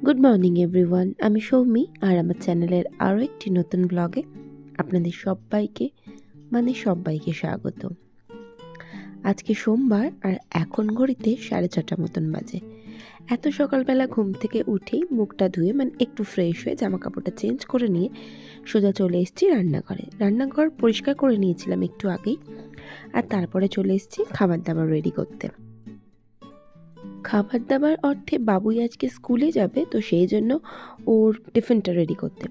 Good morning everyone, আমি সৌমি আর আমার চ্যানেলের আরও একটি নতুন ব্লগে আপনাদের সবাইকে স্বাগত। আজকে সোমবার আর এখন ঘড়িতে 6:30 মতন বাজে। এত সকালবেলা ঘুম থেকে উঠেই মুখটা ধুয়ে একটু ফ্রেশ হয়ে জামা কাপড়টা চেঞ্জ করে নিয়ে সোজা চলে এসেছি রান্নাঘর পরিষ্কার করে নিয়েছিলাম একটু আগেই। আর তারপরে চলে এসেছি খাবার দাবার রেডি করতে। খাবার দাবার অর্থে বাবুই আজকে স্কুলে যাবে, তো সেই জন্য ওর টিফিনটা রেডি করতে।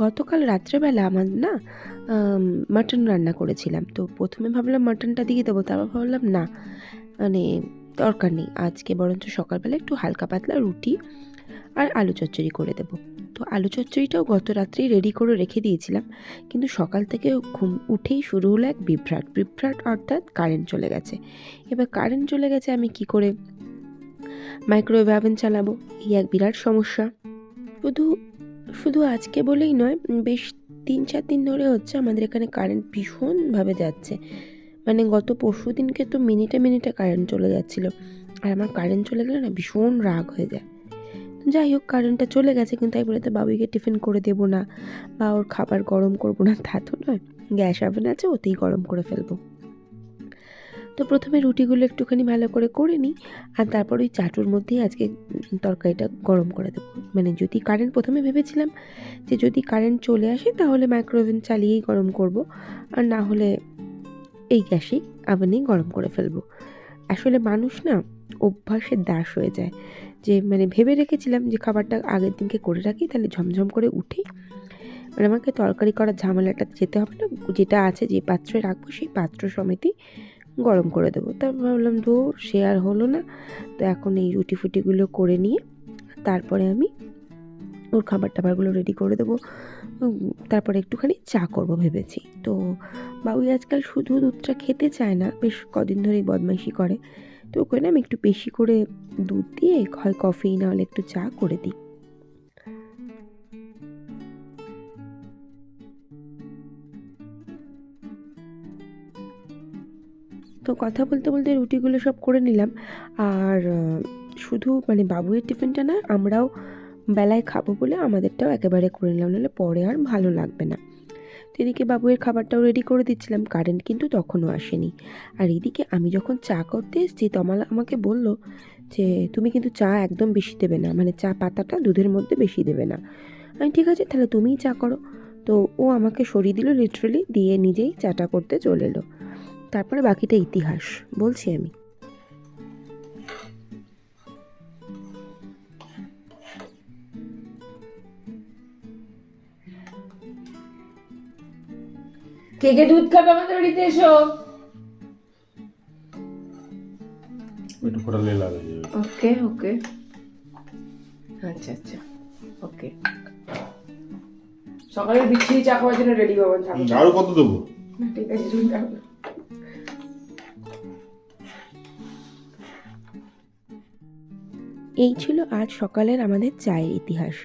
গতকাল রাত্রেবেলা আমার মাটন রান্না করেছিলাম, তো প্রথমে ভাবলাম মাটনটা দিয়ে দেবো, তারপর ভাবলাম না, দরকার নেই, আজকে বরঞ্চ সকালবেলা একটু হালকা পাতলা রুটি আর আলু চচ্চড়ি করে দেবো। তো আলু চচ্চড়িটাও গত রাত্রেই রেডি করে রেখে দিয়েছিলাম, কিন্তু সকাল থেকে ঘুম উঠেই শুরু হলো এক বিভ্রাট অর্থাৎ কারেন্ট চলে গেছে। এবার কারেন্ট চলে গেছে, আমি কি করে মাইক্রোওয়েভ ওভেন চালাবো, এই এক বিরাট সমস্যা। শুধু আজকে বলেই নয়, বেশ 3-4 দিন ধরে হচ্ছে আমাদের এখানে কারেন্ট ভীষণভাবে যাচ্ছে। গত পরশু দিনকে তো মিনিটে কারেন্ট চলে যাচ্ছিলো, আর আমার কারেন্ট চলে গেলে না ভীষণ রাগ হয়ে যায়। যাই হোক, কারেন্টটা চলে গেছে, কিন্তু তাই বলে তো বাবুইকে টিফিন করে দেবো না বা ওর খাবার গরম করবো না তা তো নয়। গ্যাস ওভেন আছে, ওতেই গরম করে ফেলবো। তো প্রথমে রুটিগুলো একটুখানি ভালো করে নিই, আর তারপর ওই চাটুর মধ্যেই আজকে তরকারিটা গরম করে দেবো। যদি কারেন্ট, প্রথমে ভেবেছিলাম যে যদি কারেন্ট চলে আসে তাহলে মাইক্রোওভেন চালিয়েই গরম করব, আর না হলে এই গ্যাসেই ওভেনেই গরম করে ফেলবো। আসলে মানুষ না অভ্যাসের দাস হয়ে যায়, যে ভেবে রেখেছিলাম যে খাবারটা আগের দিনকে করে রাখি, তাহলে ঝমঝম করে উঠেই আমাকে তরকারি করার ঝামেলাটা যেতে হবে না, যেটা আছে যে পাত্রে রাখবো সেই পাত্র সমেতই গরম করে দেবো। তারপর ভাবলাম ধুর, সে আর হলো না। তো এখন এই রুটি ফুটিগুলো করে নিয়ে তারপরে আমি ওর খাবার টাবারগুলো রেডি করে দেবো। তারপরে একটুখানি চা করব ভেবেছি। তো বাবুই আজকাল শুধু দুধটা খেতে চায় না, বেশ কদিন ধরেই বদমাইশি করে। তো ওকে না আমি একটু বেশি করে দুধ দিয়ে হয় কফি না হলে একটু চা করে দিই। তো কথা বলতে বলতে রুটিগুলো সব করে নিলাম, আর শুধু বাবুয়ের টিফিনটা না, আমরাও বেলায় খাবো বলে আমাদেরটাও একেবারে করে নিলাম, নাহলে পরে আর ভালো লাগবে না। তো এদিকে বাবুয়ের খাবারটাও রেডি করে দিচ্ছিলাম, কারেন্ট কিন্তু তখনও আসেনি। আর এদিকে আমি যখন চা করতে এসেছি, তমাল আমাকে বলল যে তুমি কিন্তু চা একদম বেশি দেবে না, চা পাতাটা দুধের মধ্যে বেশি দেবে না। আমি ঠিক আছে, তাহলে তুমিই চা করো। তো ও আমাকে সরিয়ে দিল, লিটারালি দিয়ে নিজেই চাটা করতে চলে এলো। তারপরে বাকিটা ইতিহাস বলছি আমি। কে কে দুধ খাবে আমাদের বাড়িতে এসো। একটু ফোটালে লাগে। ওকে ওকে, আচ্ছা আচ্ছা, ওকে। সকালে বিচ্ছিরি চা খাওয়ার জন্য রেডি হবেন, থাকুন। আরো কত দেবো? ঠিক আছে, তুমি থাকো। এই ছিল আজ সকালের আমাদের চায়ের ইতিহাস।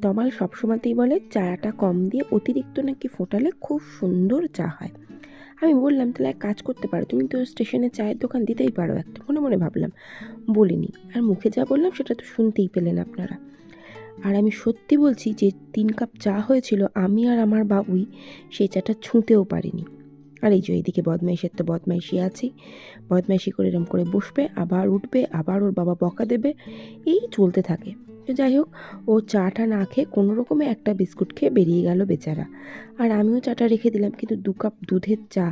তমাল সবসময়তেই বলে চাটা কম দিয়ে অতিরিক্ত নাকি ফোটালে খুব সুন্দর চা হয়। আমি বললাম তাহলে এক কাজ করতে পারো, তুমি তো স্টেশনে চায়ের দোকান দিতেই পারো একটা। মনে মনে ভাবলাম, বলিনি, আর মুখে যা বললাম সেটা তো শুনতেই পেলেন আপনারা। আর আমি সত্যি বলছি যে 3 কাপ চা হয়েছিল, আমি আর আমার বাবুই সেই চাটা ছুঁতেও পারিনি। আর এই যে এইদিকে বদমাইশের তো বদমাইশি আছেই, বদমাইশি করে এরম করে বসবে, আবার উঠবে, আবার ওর বাবা বকা দেবে, এই চলতে থাকে। তো যাই হোক, ও চাটা না খেয়ে কোনো রকমে একটা বিস্কুট খেয়ে বেরিয়ে গেল বেচারা। আর আমিও চাটা রেখে দিলাম, কিন্তু 2 কাপ দুধের চা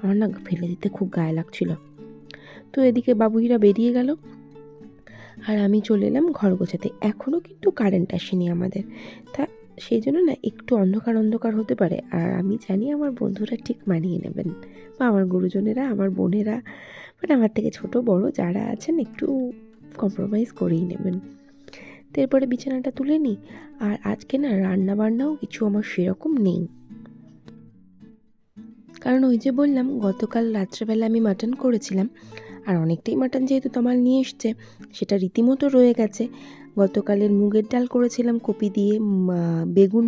আমার না ফেলে দিতে খুব গায়ে লাগছিল। তো এদিকে বাবুইরা বেরিয়ে গেল, আর আমি চলে এলাম ঘর গোছাতে। এখনও কিন্তু কারেন্ট আসেনি আমাদের, তা সেই জন্য না একটু অন্ধকার হতে পারে। আর আমি জানি আমার বন্ধুরা ঠিক মানিয়ে নেবেন, বা আমার গুরুজনেরা, আমার বোনেরা, আমার থেকে ছোট বড় যারা আছেন একটু কম্প্রোমাইজ করেই নেবেন। তো এরপরে বিছানাটা তুলে নিই। আর আজকে না রান্না বান্নাও কিছু আমার সেরকম নেই, কারণ ওই যে বললাম গতকাল রাত্রেবেলা আমি মাটন করেছিলাম, আর অনেকটাই মাটন যেহেতু তমাল নিয়ে এসছে, সেটা রীতিমতো রয়ে গেছে। গতকালের মুগের ডাল করেছিলাম কপি দিয়ে, বেগুন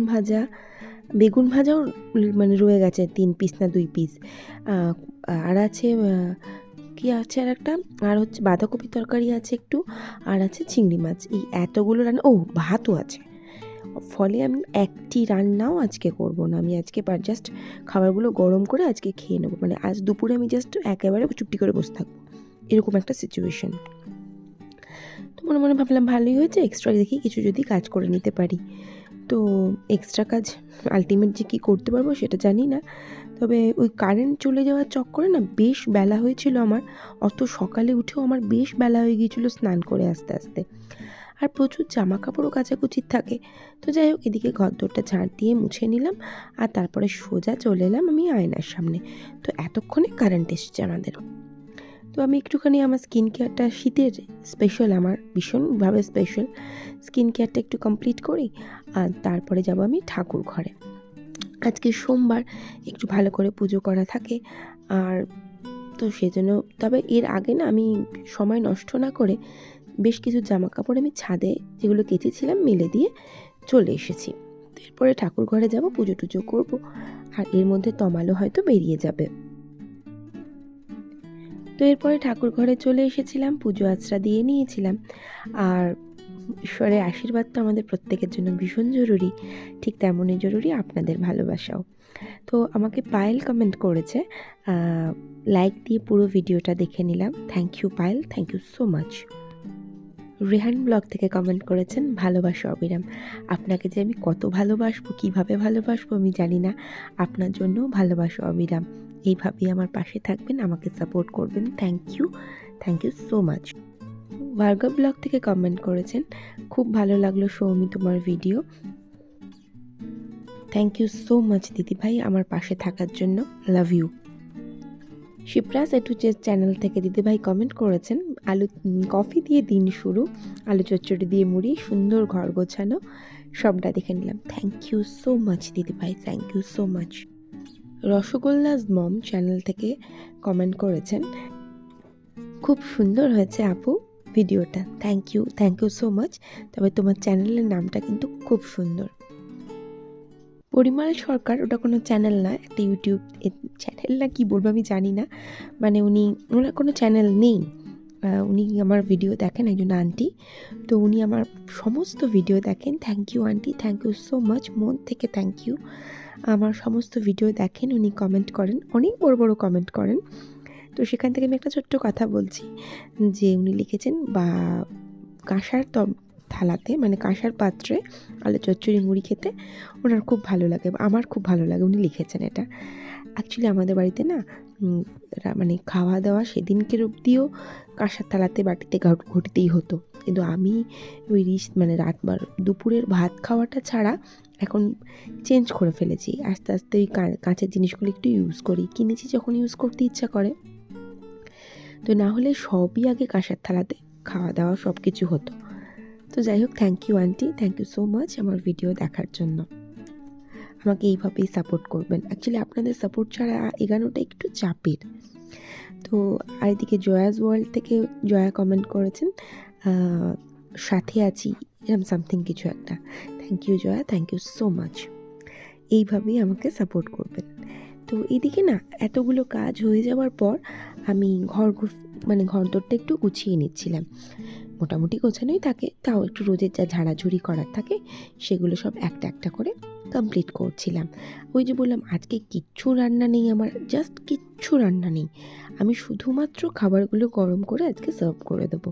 ভাজাও রয়ে গেছে 3 পিস না 2 পিস। আর আছে লুকি আছে আর একটা, আর হচ্ছে বাঁধাকপি তরকারি আছে একটু, আর আছে চিংড়ি মাছ। এই এতগুলো রান্না, ও ভাতও আছে। ফলে আমি একটি রান্নাও আজকে করব না, আমি আজকে জাস্ট খাবারগুলো গরম করে আজকে খেয়ে নেবো। মানে আজ দুপুরে আমি জাস্ট একেবারে চুপটি করে বসে থাকবো, এরকম একটা সিচুয়েশন। তো মনে মনে ভাবলাম ভালোই হয়েছে, এক্সট্রা দেখি কিছু যদি কাজ করে নিতে পারি। তো এক্সট্রা কাজ আলটিমেট যে কী করতে পারবো সেটা জানি না, তবে ওই কারেন্ট চলে যাওয়ার চক্করে না বেশ বেলা হয়েছিল আমার। অত সকালে উঠেও আমার বেশ বেলা হয়ে গিয়েছিলো স্নান করে আস্তে আস্তে, আর প্রচুর জামা কাপড়ও কাচাকুচির থাকে। তো যাই হোক, এদিকে ঘরদোরটা ঝাড় দিয়ে মুছে নিলাম, আর তারপরে সোজা চলে এলাম আমি আয়নার সামনে। তো এতক্ষণে কারেন্ট এসেছে আমাদের। তো আমি একটুখানি আমার স্কিন কেয়ারটা, শীতের স্পেশাল, আমার ভীষণভাবে স্পেশাল স্কিন কেয়ারটা একটু কমপ্লিট করি, আর তারপরে যাব আমি ঠাকুর ঘরে। আজকে সোমবার, একটু ভালো করে পুজো করা থাকে, আর তো সেজন্য, তবে এর আগে না আমি সময় নষ্ট না করে বেশ কিছু জামা কাপড় আমি ছাদে যেগুলো কেচেছিলাম মেলে দিয়ে চলে এসেছি। এরপরে ঠাকুর ঘরে যাব, পুজো টুজো করবো, আর এর মধ্যে তমালও হয়তো বেরিয়ে যাবে। তো এরপরে ঠাকুর ঘরে চলে এসেছিলাম, পুজো আচরা দিয়ে নিয়েছিলাম। আর ঈশ্বরের আশীর্বাদ তো আমাদের প্রত্যেকের জন্য ভীষণ জরুরি, ঠিক তেমনই জরুরি আপনাদের ভালোবাসাও। তো আমাকে পায়েল কমেন্ট করেছে, লাইক দিয়ে পুরো ভিডিওটা দেখে নিলাম। Thank you Payel, thank you so much. Rehan blog থেকে কমেন্ট করেছেন, ভালোবাসা অবিরাম। আপনাকে যে আমি কত ভালোবাসবো, কীভাবে ভালোবাসবো আমি জানি না। আপনার জন্যও ভালোবাসা অবিরাম। এইভাবেই আমার পাশে থাকবেন, আমাকে সাপোর্ট করবেন। Thank you so much. Bhargav blog থেকে কমেন্ট করেছেন, খুব ভালো লাগলো সৌমি তোমার video. Thank you so much দিদিভাই আমার পাশে থাকার জন্য, লাভ ইউ। শিপ্রাস এটু চ্যানেল থেকে দিদিভাই কমেন্ট করেছেন, কফি দিয়ে দিন শুরু, আলু চচ্চড়ি দিয়ে মুড়ি, সুন্দর ঘর গোছানো, সবটা দেখে নিলাম। থ্যাংক ইউ সো মাচ দিদিভাই, thank you so much. Rasgollas mom channel থেকে কমেন্ট করেছেন, খুব সুন্দর হয়েছে আপু ভিডিওটা। Thank you so much. তবে তোমার চ্যানেলের নামটা কিন্তু খুব সুন্দর। পরিমল সরকার, ওটা কোনো চ্যানেল না, একটা ইউটিউব চ্যানেল না, কি বলবো আমি জানি না, মানে ওনার কোনো চ্যানেল নেই। উনি আমার ভিডিও দেখেন, একজন আন্টি। তো উনি আমার সমস্ত ভিডিও দেখেন। Thank you aunty, thank you so much, মন থেকে থ্যাংক ইউ। আমার সমস্ত ভিডিও দেখেন, উনি কমেন্ট করেন, অনেক বড় বড় কমেন্ট করেন। তো সেখান থেকে আমি একটা ছোট্ট কথা বলছি, যে উনি লিখেছেন, বা কাঁসার থালাতে, মানে কাঁসার পাত্রে আলু চচ্চড়ি মুড়ি খেতে ওনার খুব ভালো লাগে, আমার খুব ভালো লাগে। উনি লিখেছেন এটা। অ্যাকচুয়ালি আমাদের বাড়িতে না মানে খাওয়া দাওয়া সেদিনকের অবধিও কাঁসার থালাতে বাটিতে ঘটিতেই হতো, কিন্তু আমি ওই মানে দুপুরের ভাত খাওয়াটা ছাড়া এখন চেঞ্জ করে ফেলেছি। আস্তে আস্তে ওই কাঁচের জিনিসগুলো একটু ইউজ করি, কিনেছি যখন ইউজ করতে ইচ্ছা করে। তো না হলে সবই আগে কাঁসার থালাতে খাওয়া দাওয়া সব কিছু হতো। তো যাই হোক, thank you aunty, thank you so much আমার ভিডিও দেখার জন্য। আমাকে এইভাবেই সাপোর্ট করবেন। অ্যাকচুয়ালি আপনাদের সাপোর্ট ছাড়া এগানোটা একটু চাপের। তো আর এদিকে জয়াস ওয়ার্ল্ড থেকে জয়া কমেন্ট করেছেন, সাথে আছি, এরকম সামথিং কিছু একটা। Thank you Jaya, thank you so much. এইভাবেই আমাকে সাপোর্ট করবেন। তো এদিকে না এতগুলো কাজ হয়ে যাওয়ার পর আমি ঘরদোরটা একটু গুছিয়ে নিচ্ছিলাম। মোটামুটি গোছানোই থাকে, তাও একটু রোজের যা ঝাড়াঝুড়ি করার থাকে সেগুলো সব একটা একটা করে কমপ্লিট করছিলাম। ওই যে বললাম, আজকে কিচ্ছু রান্না নেই আমার, জাস্ট কিচ্ছু রান্না নেই। আমি শুধুমাত্র খাবারগুলো গরম করে আজকে সার্ভ করে দেবো।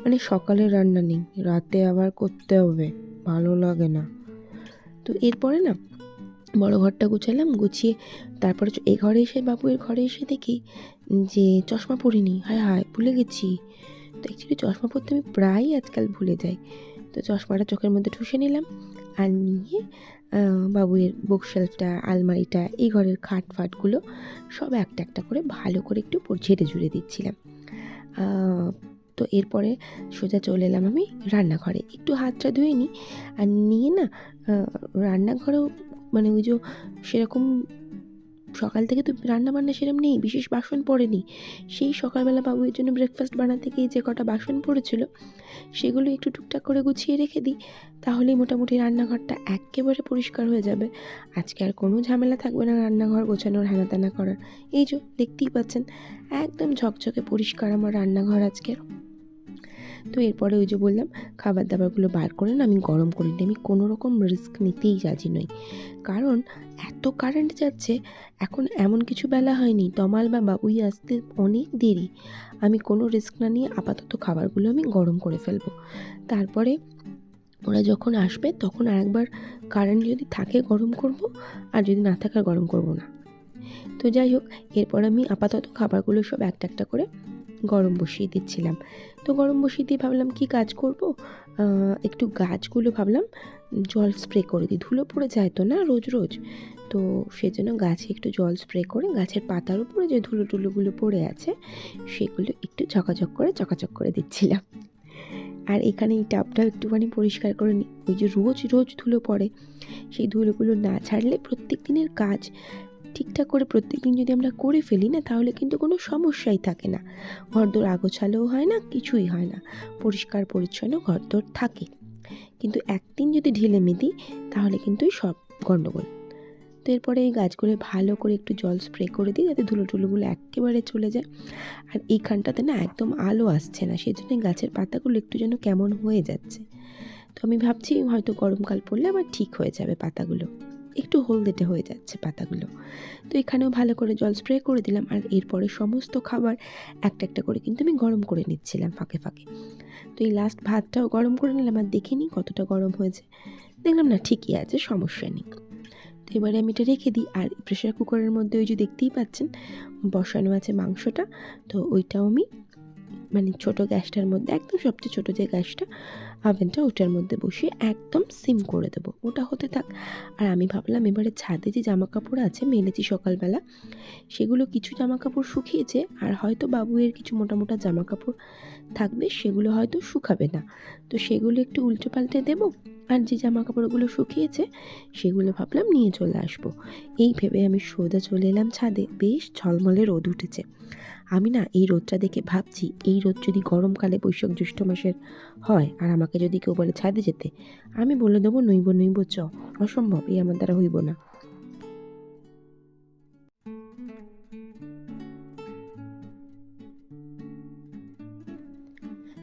মানে সকালে রান্না নেই, রাতে আবার করতে হবে, ভালো লাগে না। তো এরপরে না বড় ঘরটা গুছালাম, গুছিয়ে তারপরে এই ঘরে এসে, বাবুয়ের ঘরে এসে দেখি যে চশমা পরিনি। হায় ভুলে গেছি। তো অ্যাকচুয়ালি চশমা পরতে আমি প্রায়ই আজকাল ভুলে যাই। তো চশমাটা চোখের মধ্যে ঠুসে নিলাম, আর নিয়ে বাবুয়ের বুকশেলফটা, আলমারিটা, এই ঘরের খাট ফাটগুলো সব একটা একটা করে ভালো করে একটু ঝেড়ে ঝুড়ে দিচ্ছিলাম। তো এরপরে সোজা চলে এলাম আমি রান্নাঘরে, একটু হাতটা ধুয়ে নিই। আর নিয়ে না রান্নাঘরেও মানে ওই যে সেরকম সকাল থেকে তো রান্নাবান্না সেরকম নেই, বিশেষ বাসন পড়েনি। সেই সকালবেলা বাবুর জন্য ব্রেকফাস্ট বানাতে গিয়ে যে কটা বাসন পড়েছিল সেগুলো একটু টুকটাক করে গুছিয়ে রেখে দিই, তাহলেই মোটামুটি রান্নাঘরটা একেবারে পরিষ্কার হয়ে যাবে। আজকে আর কোনো ঝামেলা থাকবে না রান্নাঘর গোছানোর, হেনাতেনা করার। এই যে দেখতেই পাচ্ছেন একদম ঝকঝকে পরিষ্কার আমার রান্নাঘর আজকের। তো এরপরে ওই যে বললাম খাবার দাবারগুলো বার করে না আমি গরম করে নিই। আমি কোনো রকম রিস্ক নিতেই রাজি নই, কারণ এত কারেন্ট যাচ্ছে এখন, এমন কিছু বেলা হয়নি, তমাল বা বাবুই আসতে অনেক দেরি। আমি কোনো রিস্ক না নিয়ে আপাতত খাবারগুলো আমি গরম করে ফেলবো, তারপরে ওরা যখন আসবে তখন আরেকবার কারেন্ট যদি থাকে গরম করব, আর যদি না থাকে গরম করব না। তো যাই হোক, এরপর আমি আপাতত খাবারগুলো সব একটা একটা করে গরম বসিয়ে দিচ্ছিলাম। তো গরম বসিয়ে দিয়ে ভাবলাম কি কাজ করব, একটু গাছগুলো ভাবলাম জল স্প্রে করে দিই, ধুলো পড়ে যায় তো না রোজ রোজ। তো সেজন্য গাছে একটু জল স্প্রে করে গাছের পাতার উপরে যে ধুলো টুলোগুলো পড়ে আছে সেগুলো একটু চকাচক করে দিচ্ছিলাম। আর এখানে এই টাবটাও একটুখানি পরিষ্কার করে নিই, ওই যে রোজ রোজ ধুলো পড়ে, সেই ধুলোগুলো না ছাড়লে প্রত্যেক দিনের কাজ ঠিকঠাক করে প্রত্যেক দিন যদি আমরা করে ফেলি না, তাহলে কিন্তু কোনো সমস্যাই থাকে না। ঘরদোর আগোছালোও হয় না, কিছুই হয় না, পরিষ্কার পরিচ্ছন্ন ঘরদোর থাকে। কিন্তু একদিন যদি ঢিলেমি দিই তাহলে কিন্তু সব গণ্ডগোল। তো এরপরে এই গাছগুলো ভালো করে একটু জল স্প্রে করে দিই যাতে ধুলো টুলোগুলো একেবারে চলে যায়। আর এইখানটাতে না একদম আলো আসছে না, সেই জন্য গাছের পাতাগুলো একটু যেন কেমন হয়ে যাচ্ছে। তো আমি ভাবছি হয়তো গরমকাল পড়লে আবার ঠিক হয়ে যাবে, পাতাগুলো একটু হলদেটে হয়ে যাচ্ছে পাতাগুলো। তো এখানেও ভালো করে জল স্প্রে করে দিলাম। আর এরপরে সমস্ত খাবার একটা একটা করে কিন্তু আমি গরম করে নিচ্ছিলাম ফাঁকে ফাঁকে। তো এই লাস্ট ভাতটাও গরম করে নিলাম, আর দেখিনি কতটা গরম হয়েছে, দেখলাম না ঠিকই আছে, সমস্যা নেই। তো এবারে আমি এটা রেখে দিই। আর প্রেশার কুকারের মধ্যে ওই যে দেখতেই পাচ্ছেন বসানো আছে মাংসটা, তো ওইটাও আমি মানে ছোটো গ্যাসটার মধ্যে, একদম সবচেয়ে ছোটো যে গ্যাসটা ওভেনটা, ওটার মধ্যে বসিয়ে একদম সিম করে দেবো, ওটা হতে থাক। আর আমি ভাবলাম এবারে ছাদে যে জামা কাপড় আছে মেলেছি সকালবেলা, সেগুলো কিছু জামা কাপড় শুকিয়েছে, আর হয়তো বাবুয়ের কিছু মোটা মোটা জামা কাপড় থাকবে, সেগুলো হয়তো শুকাবে না, তো সেগুলো একটু উল্টে পাল্টে দেবো। আর যে জামা কাপড়গুলো শুকিয়েছে সেগুলো ভাবলাম নিয়ে চলে আসবো। এই ভেবে আমি সোজা চলে এলাম ছাদে। বেশ ঝলমলে রোদ উঠেছে। আমি না এই রোদটা দেখে ভাবছি, এই রোদ যদি গরমকালে বৈশাখ জ্যৈষ্ঠ মাসের হয়, আর আমাকে যদি কেউ বলে ছাদে যেতে, আমি বলে দেবো নইব অসম্ভব, এই আমার দ্বারা হইব না।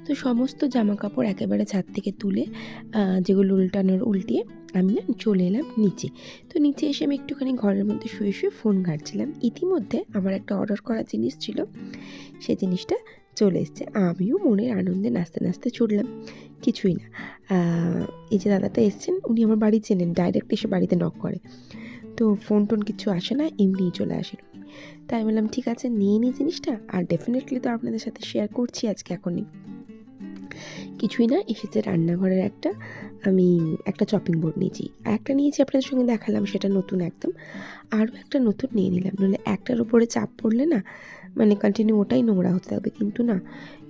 তো সমস্ত জামা কাপড় একেবারে ছাদ থেকে তুলে যেগুলো উল্টিয়ে আমি না চলে এলাম নিচে। তো নিচে এসে আমি একটুখানি ঘরের মধ্যে শুয়ে শুয়ে ফোন ঘাঁটছিলাম। ইতিমধ্যে আমার একটা অর্ডার করা জিনিস ছিল, সেই জিনিসটা চলে এসছে। আমিও মনের আনন্দে নাচতে নাচতে চড়লাম। কিছুই না, এই যে দাদাটা এসছেন উনি আমার বাড়ি চেনেন, ডাইরেক্ট এসে বাড়িতে নক করে, তো ফোন টোন কিছু আসে না, এমনিই চলে আসেন। তাই বললাম ঠিক আছে নিয়ে নিই জিনিসটা, আর ডেফিনেটলি তো আপনাদের সাথে শেয়ার করছি আজকে। এখনই কিছুই না, এসেছে রান্নাঘরের আমি একটা চপিং বোর্ড নিয়েছি, একটা নিয়েছি আপনাদের সঙ্গে দেখালাম, সেটা নতুন একদম। আরও একটা নতুন নিয়ে নিলাম, নইলে একটার উপরে চাপ পড়লে না মানে কন্টিনিউ ওটাই নোংরা হতে থাকবে। কিন্তু না,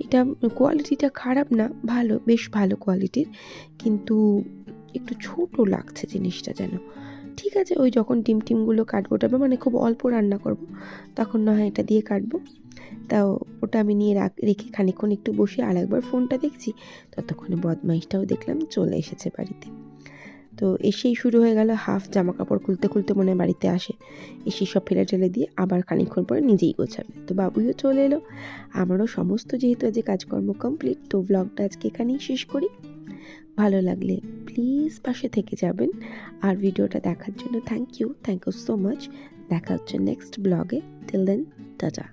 এটা কোয়ালিটিটা খারাপ না, ভালো, বেশ ভালো কোয়ালিটির, কিন্তু একটু ছোটো লাগছে জিনিসটা যেন। ঠিক আছে, ওই যখন টিমগুলো কাটবো, ওটা মানে খুব অল্প রান্না করব, তখন না হয় এটা দিয়ে কাটবো। তাও ওটা আমি নিয়ে রেখে খানিকক্ষণ একটু বসে আরেকবার ফোনটা দেখছি, ততক্ষণে বদমাইশটাও দেখলাম চলে এসেছে বাড়িতে। তো এসেই শুরু হয়ে গেল হাফ জামা কাপড় খুলতে মনে বাড়িতে আসে, এসে সব ফেলে টেলে দিয়ে আবার খানিকক্ষণ পরে নিজেই গোছাবে। তো বাবুইও চলে এলো, আমারও সমস্ত যেহেতু আজকে কাজকর্ম কমপ্লিট। তো ব্লগটা আজকে এখানেই শেষ করি। ভালো লাগলে প্লিজ পাশে থেকে যাবেন, আর ভিডিওটা দেখার জন্য থ্যাংক ইউ সো মাচ। দেখা হচ্ছে নেক্সট ব্লগে। Till then, tata.